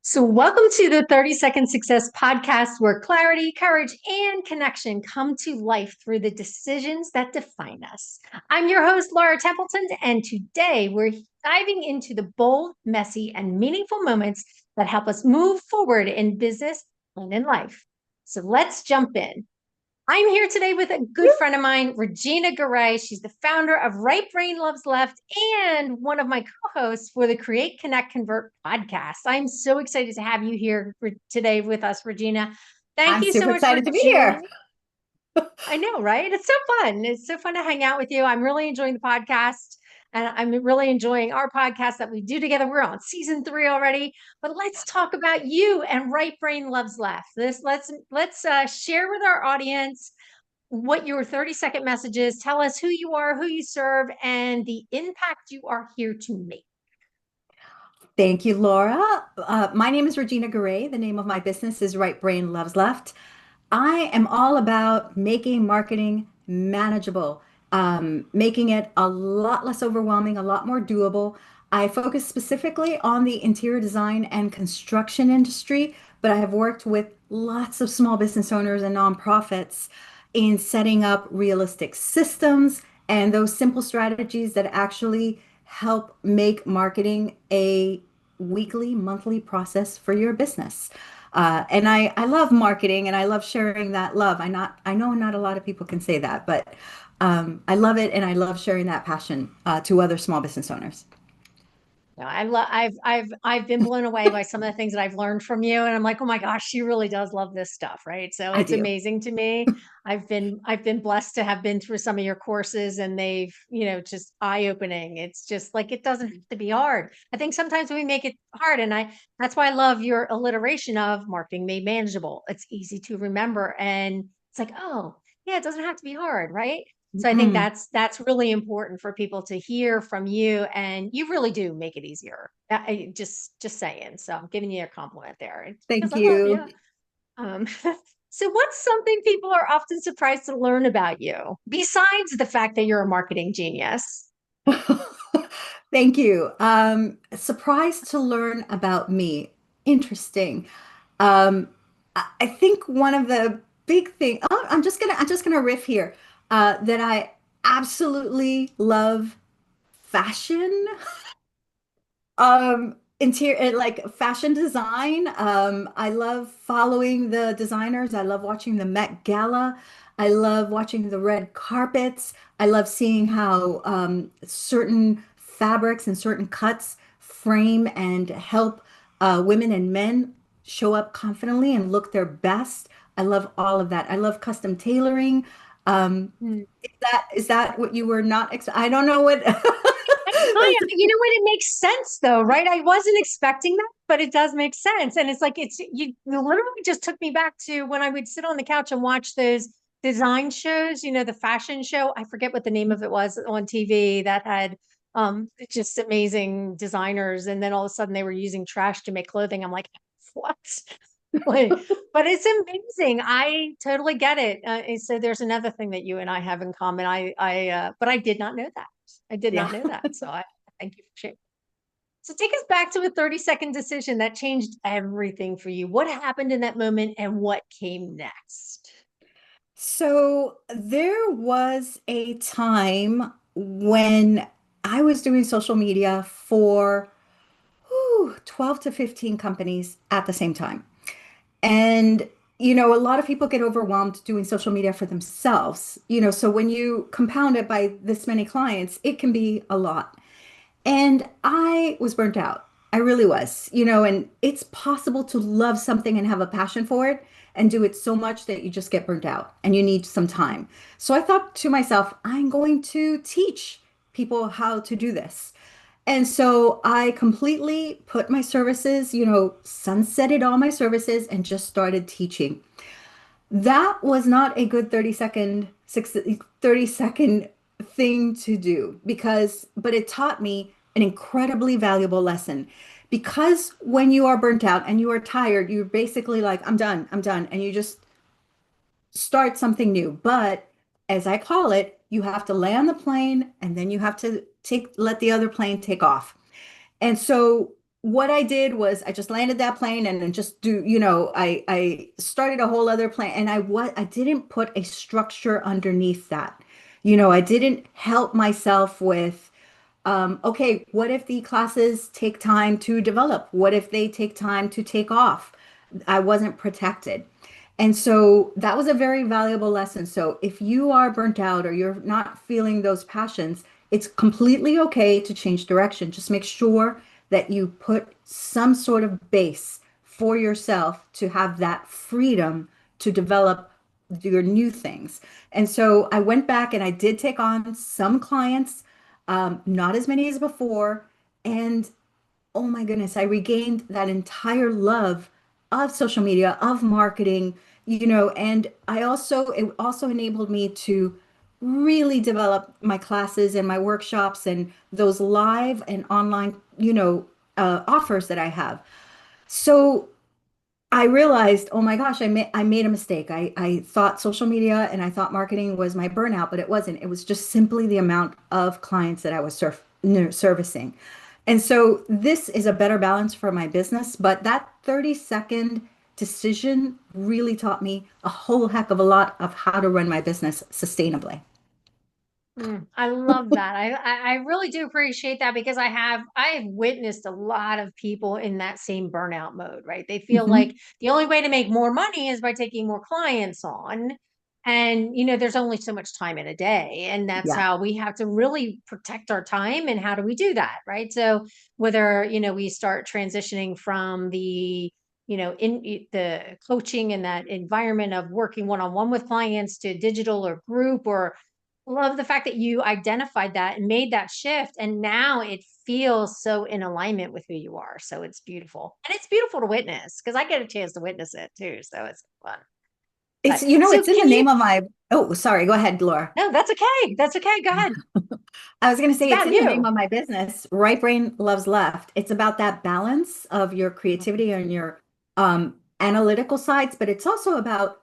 So, welcome to the 30-Second Success Podcast, where clarity, courage, and connection come to life through the decisions that define us. I'm your host, Laura Templeton, and today we're diving into the bold, messy, and meaningful moments that help us move forward in business and in life. So, let's jump in. I'm here today with a good friend of mine, Regina Garay. She's the founder of Right Brain Loves Left and one of my co-hosts for the Create, Connect, Convert podcast. I'm so excited to have you here today with us, Regina. Thank I'm you so super much for excited to be here. joining. I know, right? It's so fun. It's so fun to hang out with you. I'm really enjoying the podcast. And I'm really enjoying our podcast that we do together. We're on season 3 already, but let's talk about you and Right Brain Loves Left. Let's share with our audience what your 30-second message is. Tell us who you are, who you serve, and the impact you are here to make. Thank you, Laura. My name is Regina Garay. The name of my business is Right Brain Loves Left. I am all about making marketing manageable, making it a lot less overwhelming, a lot more doable. I focus specifically on the interior design and construction industry, but I have worked with lots of small business owners and nonprofits in setting up realistic systems and those simple strategies that actually help make marketing a weekly, monthly process for your business. And I love marketing and I love sharing that love. I know not a lot of people can say that, but I love it and I love sharing that passion to other small business owners. No, I've been blown away by some of the things that I've learned from you, and I'm like, oh my gosh, she really does love this stuff, right? So I it's do. amazing to me. I've been blessed to have been through some of your courses, and they've just eye opening. It's just like it doesn't have to be hard. I think sometimes we make it hard, and I that's why I love your alliteration of marketing made manageable. It's easy to remember, and it's like, oh yeah, it doesn't have to be hard, right? So I think Mm, that's really important for people to hear from you, and you really do make it easier. Just saying. So I'm giving you a compliment there. It's because thank I love you. you. Um, so what's something people are often surprised to learn about you, besides the fact that you're a marketing genius? Thank you. Surprised to learn about me. Interesting. I think one of the big thing. Oh, I'm just gonna riff here. That I absolutely love fashion. Interior, like fashion design. I love following the designers. I love watching the Met Gala. I love watching the red carpets. I love seeing how certain fabrics and certain cuts frame and help women and men show up confidently and look their best. I love all of that. I love custom tailoring. Is that what you were not I don't know what. You know what? It makes sense though, right? I wasn't expecting that, but it does make sense. And it's like you literally just took me back to when I would sit on the couch and watch those design shows, the fashion show. I forget what the name of it was on TV that had just amazing designers. And then all of a sudden they were using trash to make clothing. I'm like, what? Like, but it's amazing. I totally get it. And so there's another thing that you and I have in common. But I did not know that. I did Yeah. not know that. So I thank you for sharing. So take us back to a 30-second decision that changed everything for you. What happened in that moment and what came next? So there was a time when I was doing social media for 12 to 15 companies at the same time. And, a lot of people get overwhelmed doing social media for themselves. So when you compound it by this many clients, it can be a lot. And I was burnt out. I really was, and it's possible to love something and have a passion for it and do it so much that you just get burnt out and you need some time. So I thought to myself, I'm going to teach people how to do this. And so I completely put my services, sunsetted all my services and just started teaching. That was not a good 30-second thing to do but it taught me an incredibly valuable lesson. Because when you are burnt out and you are tired, you're basically like, I'm done. And you just start something new. But as I call it, you have to land the plane and then you have to let the other plane take off. And so what I did was I just landed that plane and then just I started a whole other plan, and I didn't put a structure underneath that. I didn't help myself with okay, what if the classes take time to develop? What if they take time to take off? I wasn't protected. And so that was a very valuable lesson. So if you are burnt out or you're not feeling those passions, it's completely okay to change direction. Just make sure that you put some sort of base for yourself to have that freedom to develop your new things. And so I went back and I did take on some clients, not as many as before. And oh my goodness, I regained that entire love of social media, of marketing, and it also enabled me to really develop my classes and my workshops and those live and online, offers that I have. So I realized, oh my gosh, I made a mistake. I thought social media and I thought marketing was my burnout, but it wasn't. It was just simply the amount of clients that I was servicing. And so this is a better balance for my business, but that 30-second decision really taught me a whole heck of a lot of how to run my business sustainably. I love that. I really do appreciate that because I have witnessed a lot of people in that same burnout mode, right? They feel like Mhm. the only way to make more money is by taking more clients on. And there's only so much time in a day, and that's Yeah. how we have to really protect our time. And how do we do that, right? So whether we start transitioning from the coaching and that environment of working one-on-one with clients to digital or group, or love the fact that you identified that and made that shift. And now it feels so in alignment with who you are. So it's beautiful. And it's beautiful to witness because I get a chance to witness it too. So it's fun. It's, But you know, so it's in the can you? name of my, oh, sorry, go ahead, Laura. No, that's okay. That's okay. Go ahead. I was going to It's say it's about in the name you. of my business, Right Brain Loves Left. It's about that balance of your creativity and your analytical sides, but it's also about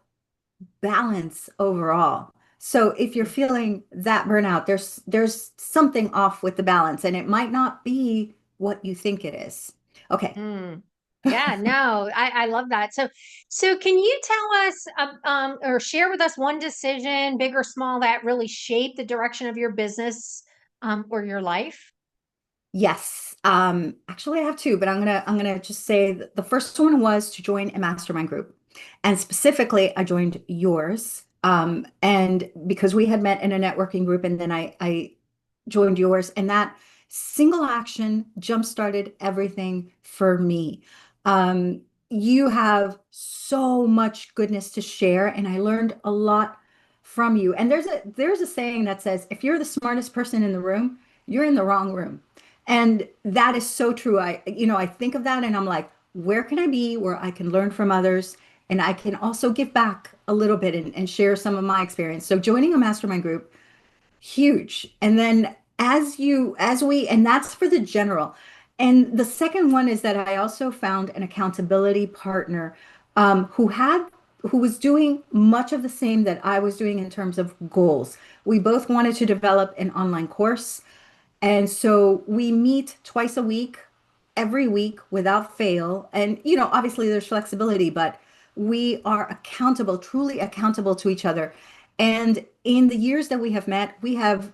balance overall. So if you're feeling that burnout, there's something off with the balance, and it might not be what you think it is. Okay. Mm. Yeah, no, I love that. So can you tell us, or share with us one decision, big or small, that really shaped the direction of your business, or your life? Yes. Actually, I have two, but I'm gonna just say that the first one was to join a mastermind group, and specifically, I joined yours. And because we had met in a networking group, and then I joined yours, and that single action jump started everything for me. You have so much goodness to share, and I learned a lot from you. And there's a saying that says, if you're the smartest person in the room, you're in the wrong room. And that is so true. I think of that and I'm like, where can I be where I can learn from others and I can also give back a little bit and share some of my experience. So joining a mastermind group, huge. And then and that's for the general. And the second one is that I also found an accountability partner who was doing much of the same that I was doing in terms of goals. We both wanted to develop an online course. And so we meet twice a week, every week without fail. And, obviously there's flexibility, but we are accountable, truly accountable to each other. And in the years that we have met, we have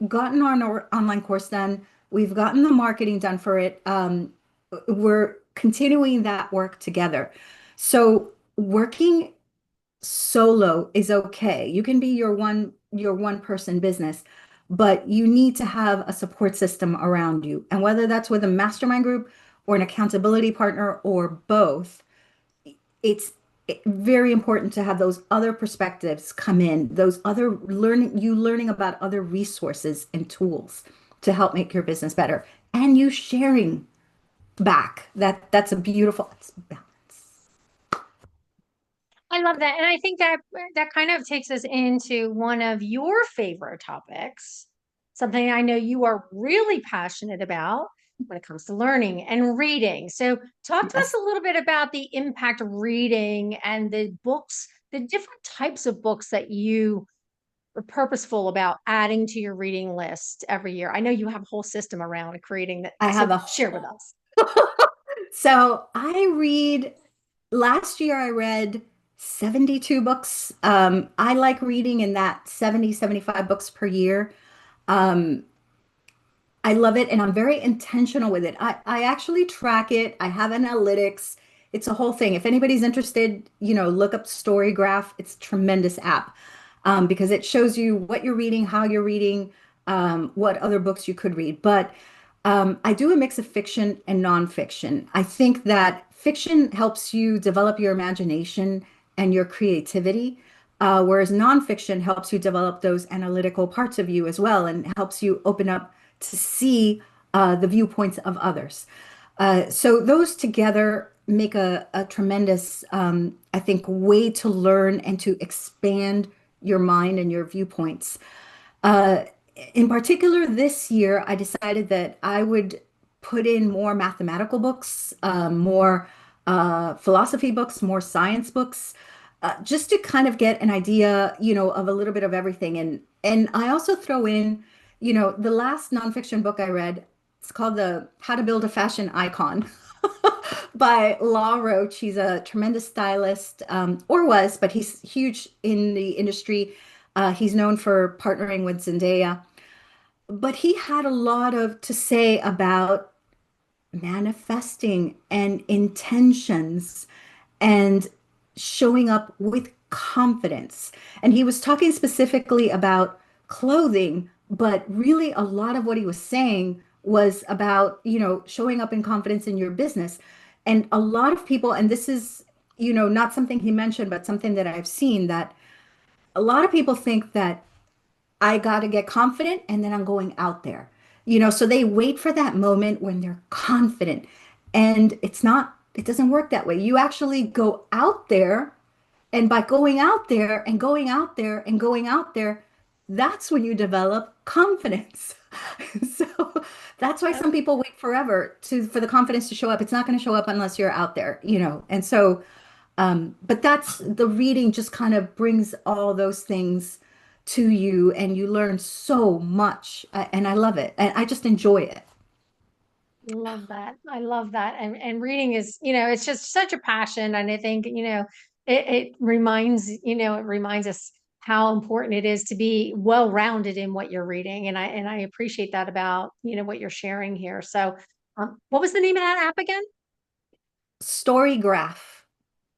gotten our online course done. We've gotten the marketing done for it. We're continuing that work together. So working solo is okay. You can be your one person business, but you need to have a support system around you. And whether that's with a mastermind group or an accountability partner or both, it's very important to have those other perspectives come in, those other learning about other resources and tools to help make your business better. And you sharing back. That's a beautiful it's balance. I love that. And I think that that kind of takes us into one of your favorite topics, something I know you are really passionate about when it comes to learning and reading. So, talk to us Yes. a little bit about the impact of reading and the books, the different types of books that you are purposeful about adding to your reading list every year. I know you have a whole system around creating that. I have So, a share with whole us. So last year I read 72 books. I like reading in that 70, 75 books per year. Um, I love it and I'm very intentional with it. I actually track it. I have analytics. It's a whole thing. If anybody's interested, look up Storygraph. It's a tremendous app because it shows you what you're reading, how you're reading, what other books you could read. But I do a mix of fiction and nonfiction. I think that fiction helps you develop your imagination and your creativity, whereas nonfiction helps you develop those analytical parts of you as well and helps you open up to see the viewpoints of others. So those together make a tremendous, I think, way to learn and to expand your mind and your viewpoints. Uh, in particular, this year, I decided that I would put in more mathematical books, more philosophy books, more science books, just to kind of get an idea, of a little bit of everything. And I also throw in, the last nonfiction book I read, it's called the How to Build a Fashion Icon by Law Roach. He's a tremendous stylist, or was, but he's huge in the industry. He's known for partnering with Zendaya. But he had a lot of to say about manifesting and intentions and showing up with confidence. And he was talking specifically about clothing, but really a lot of what he was saying was about, showing up in confidence in your business. And a lot of people, and this is, not something he mentioned, but something that I've seen, that a lot of people think that I got to get confident and then I'm going out there. So they wait for that moment when they're confident. And it doesn't work that way. You actually go out there. And by going out there and going out there and going out there, that's when you develop confidence. So that's why some people wait forever for the confidence to show up. It's not going to show up unless you're out there. And so but that's the reading just kind of brings all those things to you and you learn so much. And I love it. And I just enjoy it. Love that. I love that. And reading is, it's just such a passion. And I think, it reminds us how important it is to be well-rounded in what you're reading. And I appreciate that about, what you're sharing here. So, what was the name of that app again? Storygraph.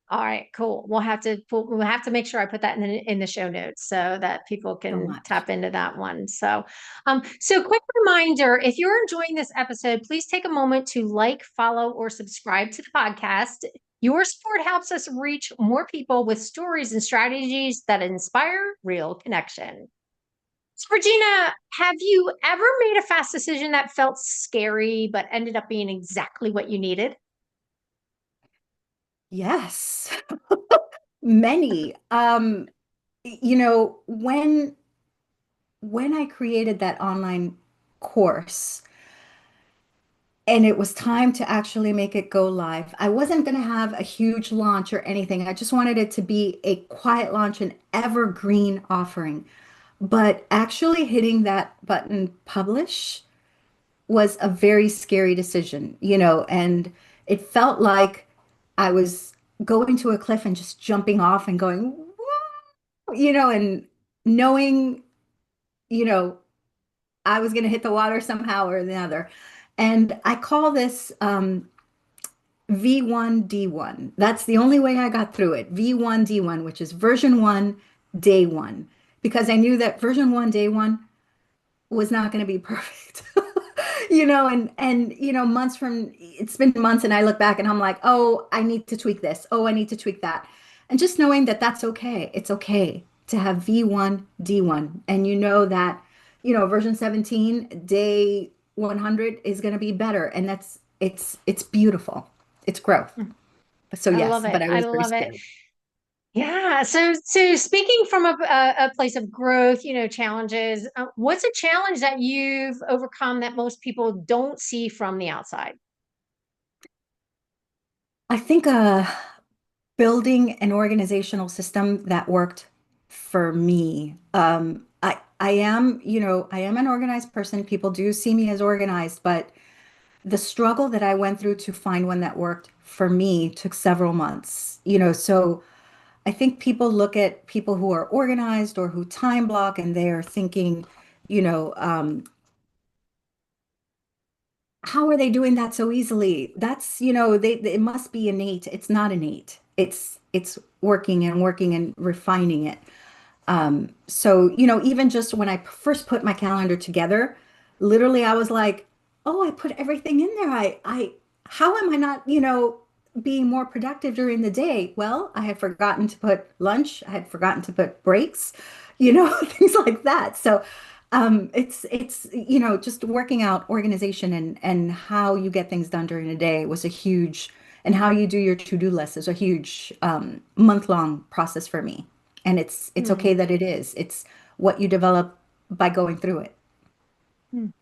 All right, cool. We'll have to make sure I put that in the show notes so that people So can much. tap into that one. So quick reminder, if you're enjoying this episode, please take a moment to like, follow, or subscribe to the podcast. Your support helps us reach more people with stories and strategies that inspire real connection. So, Regina, have you ever made a fast decision that felt scary but ended up being exactly what you needed? Yes. Many. When I created that online course and it was time to actually make it go live, I wasn't going to have a huge launch or anything. I just wanted it to be a quiet launch, an evergreen offering. But actually hitting that button publish was a very scary decision, and it felt like I was going to a cliff and just jumping off and going, "Whoa," and knowing, you know, I was going to hit the water somehow or the other. And I call this V1D1. That's the only way I got through it. V1D1, which is version one, day one, because I knew that version one, day one was not going to be perfect. And months from it's been months and I look back and I'm like, "Oh, I need to tweak this. Oh, I need to tweak that." And just knowing that that's okay. It's okay to have V1, D1. And you know that, version 17, day 100 is going to be better and it's beautiful. It's growth. So I love yes, it. but I I was very love it. scared. Yeah. So speaking from a place of growth, challenges, what's a challenge that you've overcome that most people don't see from the outside? I think building an organizational system that worked for me. I am an organized person. People do see me as organized, but the struggle that I went through to find one that worked for me took several months. So I think people look at people who are organized or who time block and they're thinking, you know, how are they doing that so easily? That's, it must be innate. It's not innate. It's working and refining it. So, even just when I first put my calendar together, literally I was like, oh, I put everything in there. How am I not, being more productive during the day? Well, I had forgotten to put lunch. I had forgotten to put breaks, things like that. So, it's just working out organization and how you get things done during the day was a huge, and how you do your to-do list is a huge, month-long process for me. And it's Hmm. okay that it is. It's what you develop by going through it. And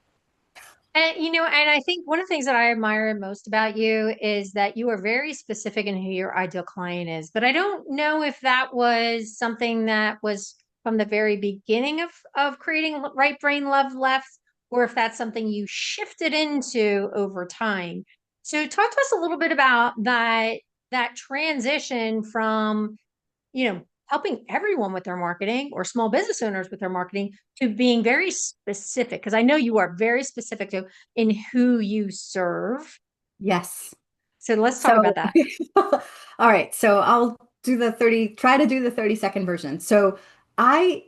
I think one of the things that I admire most about you is that you are very specific in who your ideal client is. But I don't know if that was something that was from the very beginning of creating Right Brain Love Left, or if that's something you shifted into over time. So talk to us a little bit about that transition from helping everyone with their marketing or small business owners with their marketing to being very specific. Because I know you are very specific in who you serve. Yes. So let's talk about So, that. all right. So I'll try to do the 30-second version. So I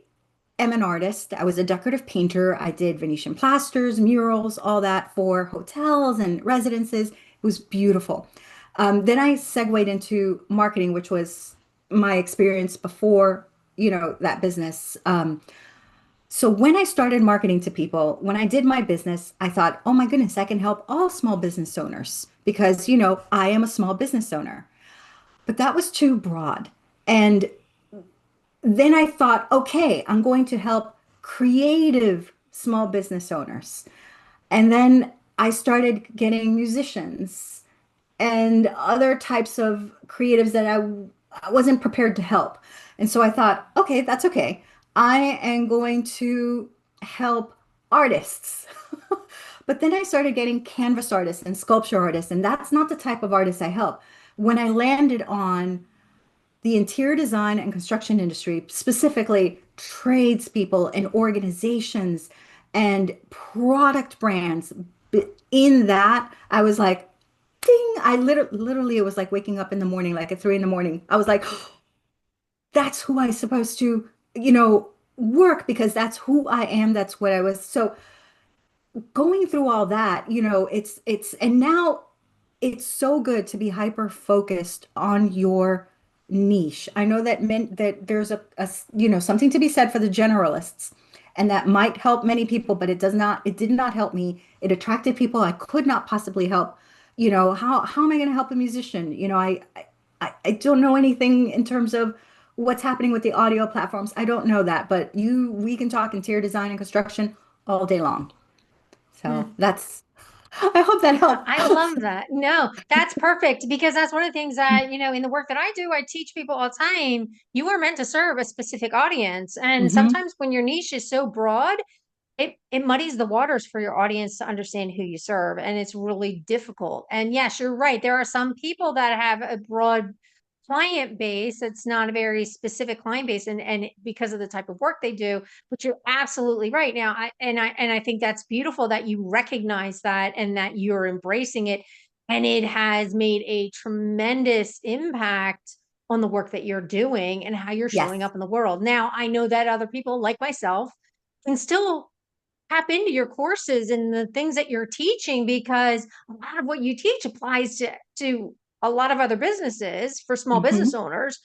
am an artist. I was a decorative painter. I did Venetian plasters, murals, all that for hotels and residences. It was beautiful. Then I segued into marketing, which was my experience before, that business. So when I started marketing to people, when I did my business, I thought, oh my goodness, I can help all small business owners because, I am a small business owner. But that was too broad. And then I thought, okay, I'm going to help creative small business owners. And then I started getting musicians and other types of creatives that I wasn't prepared to help. And so I thought, okay, that's okay. I am going to help artists. But then I started getting canvas artists and sculpture artists, and that's not the type of artist I help. When I landed on the interior design and construction industry, specifically tradespeople and organizations and product brands, in that, I was like, ding, I literally, it was like waking up in the morning, like at 3 in the morning. I was like, that's who I supposed to, work because that's who I am. That's what I was. So going through all that, and now it's so good to be hyper focused on your niche. I know that there's something to be said for the generalists, and that might help many people, but it did not help me. It attracted people I could not possibly help. How am I going to help a musician? I don't know anything in terms of what's happening with the audio platforms. I don't know that, but we can talk interior design and construction all day long. So Hmm. I hope that I helps. love that. No, that's perfect because that's one of the things that, in the work that I do, I teach people all the time. You are meant to serve a specific audience. And Hmm. sometimes when your niche is so broad, it muddies the waters for your audience to understand who you serve, and it's really difficult. And yes, you're right, there are some people that have a broad client base. It's not a very specific client base, and because of the type of work they do. But you're absolutely right. Now I think that's beautiful that you recognize that and that you're embracing it, and it has made a tremendous impact on the work that you're doing and how you're showing Yes. up in the world. Now I know that other people like myself can still tap into your courses and the things that you're teaching, because a lot of what you teach applies to a lot of other businesses for small business Hmm. owners.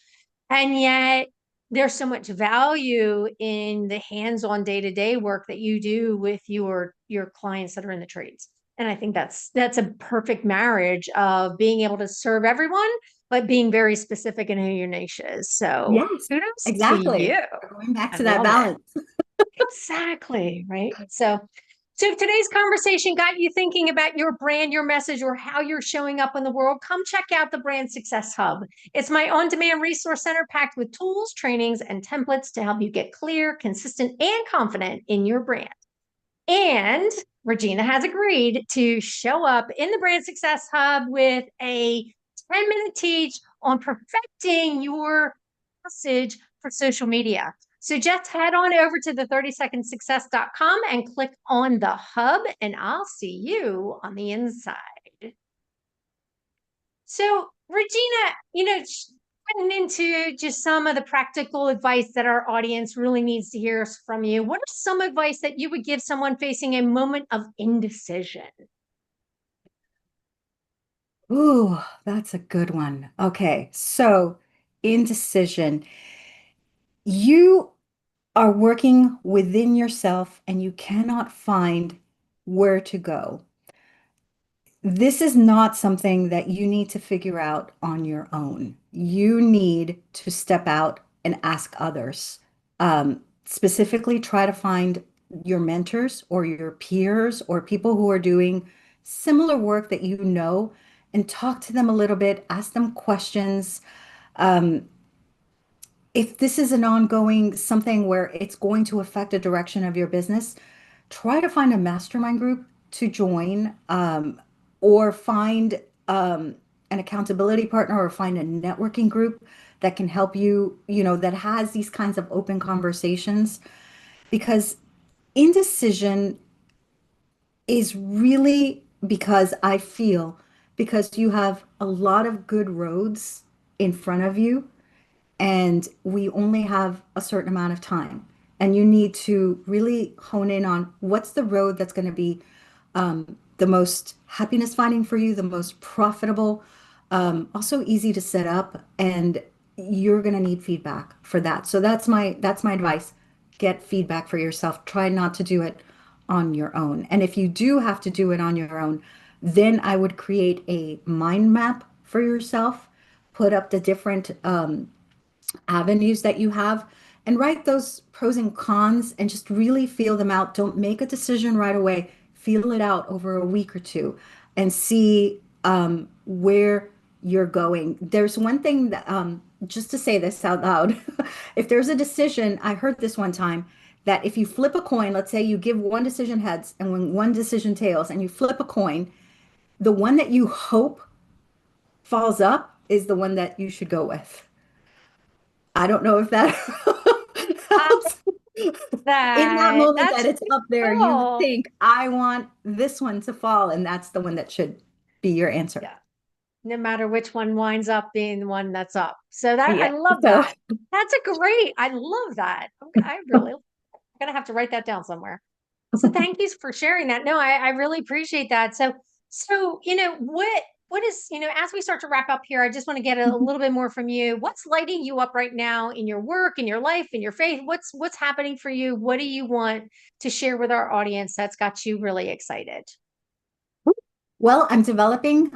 And yet there's so much value in the hands-on day-to-day work that you do with your clients that are in the trades. And I think that's a perfect marriage of being able to serve everyone, but being very specific in who your niche is. So Yes, kudos to exactly. you. We're going back I to that love it. balance. Exactly, right? So if today's conversation got you thinking about your brand, your message, or how you're showing up in the world, come check out the Brand Success Hub. It's my on-demand resource center packed with tools, trainings, and templates to help you get clear, consistent, and confident in your brand. And Regina has agreed to show up in the Brand Success Hub with a 10-minute teach on perfecting your message for social media. So just head on over to the 30secondsuccess.com and click on the hub, and I'll see you on the inside. So, Regina, getting into just some of the practical advice that our audience really needs to hear from you, what are some advice that you would give someone facing a moment of indecision? Ooh, that's a good one. Okay, so indecision. You are working within yourself and you cannot find where to go. This is not something that you need to figure out on your own. You need to step out and ask others. Specifically, try to find your mentors or your peers or people who are doing similar work that you know and talk to them a little bit, ask them questions. Um, if this is an ongoing something where it's going to affect the direction of your business, try to find a mastermind group to join, or find an accountability partner or find a networking group that can help you, that has these kinds of open conversations. Because indecision is really because I feel because you have a lot of good roads in front of you and we only have a certain amount of time. And you need to really hone in on what's the road that's going to be the most happiness finding for you, the most profitable, also easy to set up, and you're going to need feedback for that. So that's my advice. Get feedback for yourself. Try not to do it on your own. And if you do have to do it on your own, then I would create a mind map for yourself, put up the different avenues that you have and write those pros and cons and just really feel them out. Don't make a decision right away. Feel it out over a week or two and see where you're going. There's one thing that, just to say this out loud, if there's a decision, I heard this one time that if you flip a coin, let's say you give one decision heads and when one decision tails and you flip a coin, the one that you hope falls up is the one that you should go with. I don't know if that helps. In that moment that That's it's up there, you cool. think, I want this one to fall, and that's the one that should be your answer. Yeah. No matter which one winds up being the one that's up. So that I Yeah. love So that. That's a great. I love that. I really I'm gonna have to write that down somewhere. So thank you for sharing that. No, I really appreciate that. So what is, as we start to wrap up here, I just want to get a little bit more from you. What's lighting you up right now in your work, in your life, in your faith? What's happening for you? What do you want to share with our audience that's got you really excited? well, I'm developing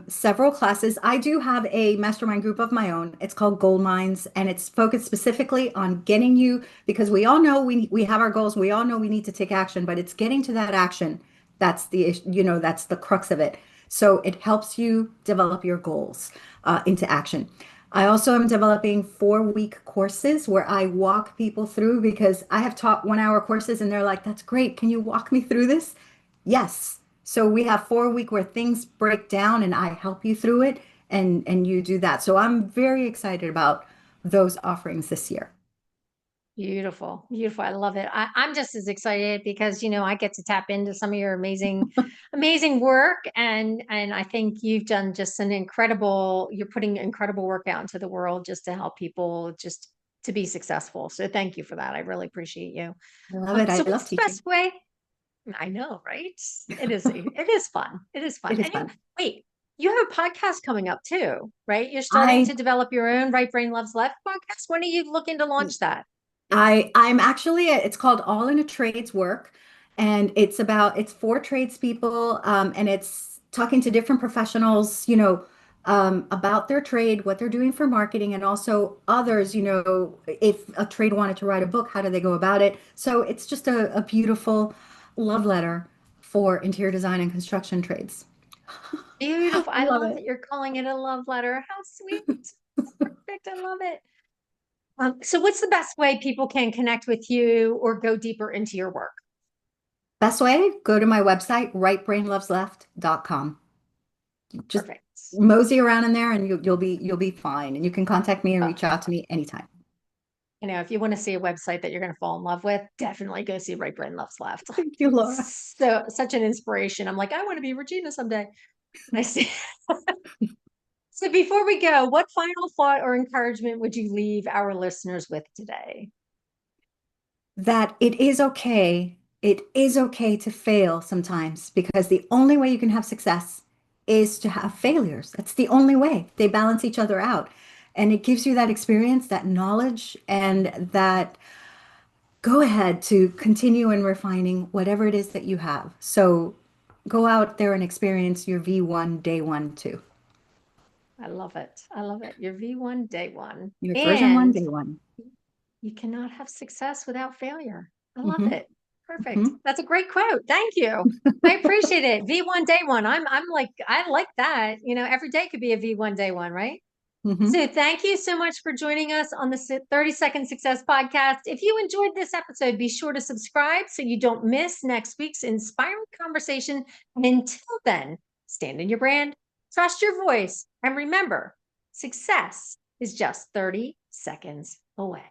several classes. I do have a mastermind group of my own. It's called Gold Mines, and it's focused specifically on getting you because we all know we have our goals. We all know we need to take action, but it's getting to that action. That's that's the crux of it. So it helps you develop your goals into action. I also am developing 4-week courses where I walk people through because I have taught 1-hour courses and they're like, "That's great. Can you walk me through this?" Yes. So we have 4 week where things break down and I help you through it and you do that. So I'm very excited about those offerings this year. Beautiful, beautiful. I love it. I'm just as excited because I get to tap into some of your amazing work, and I think you've done just you're putting incredible work out into the world just to help people just to be successful. So thank you for that. I really appreciate you. I love it. I So love what's the teaching. best way? I know, right? It is fun. It is fun. It is And fun. wait, you have a podcast coming up too, right? You're starting I to develop your own Right Brain Loves Left podcast. When are you looking to launch that? I'm actually it's called All in a Trades Work, and it's for tradespeople, and it's talking to different professionals, about their trade, what they're doing for marketing, and also others, if a trade wanted to write a book, how do they go about it? So it's just a beautiful love letter for interior design and construction trades. I Beautiful. I love love it. that you're calling it a love letter. How sweet. Perfect. I love it. So what's the best way people can connect with you or go deeper into your work? Best way, go to my website, rightbrainlovesleft.com. Just Perfect. mosey around in there and you'll be fine. And you can contact me and Uh, reach out to me anytime. if you want to see a website that you're going to fall in love with, definitely go see Right Brain Left Left. Thank you, Laura. So such an inspiration. I'm like, I want to be Regina someday. I see. So before we go, what final thought or encouragement would you leave our listeners with today? That it is okay. It is okay to fail sometimes because the only way you can have success is to have failures. That's the only way. They balance each other out. And it gives you that experience, that knowledge, and that go ahead to continue and refining whatever it is that you have. So go out there and experience your V1 day one too. I love it. I love it. Your V1 day one. Your version one, And day one. you cannot have success without failure. I love Hmm. it. Perfect. Hmm. That's a great quote. Thank you. I appreciate it. V1 day one. I'm like, I like that. Every day could be a V1 day one, right? Hmm. So thank you so much for joining us on the 30-second Success Podcast. If you enjoyed this episode, be sure to subscribe so you don't miss next week's inspiring conversation. And until then, stand in your brand, trust your voice, and remember, success is just 30 seconds away.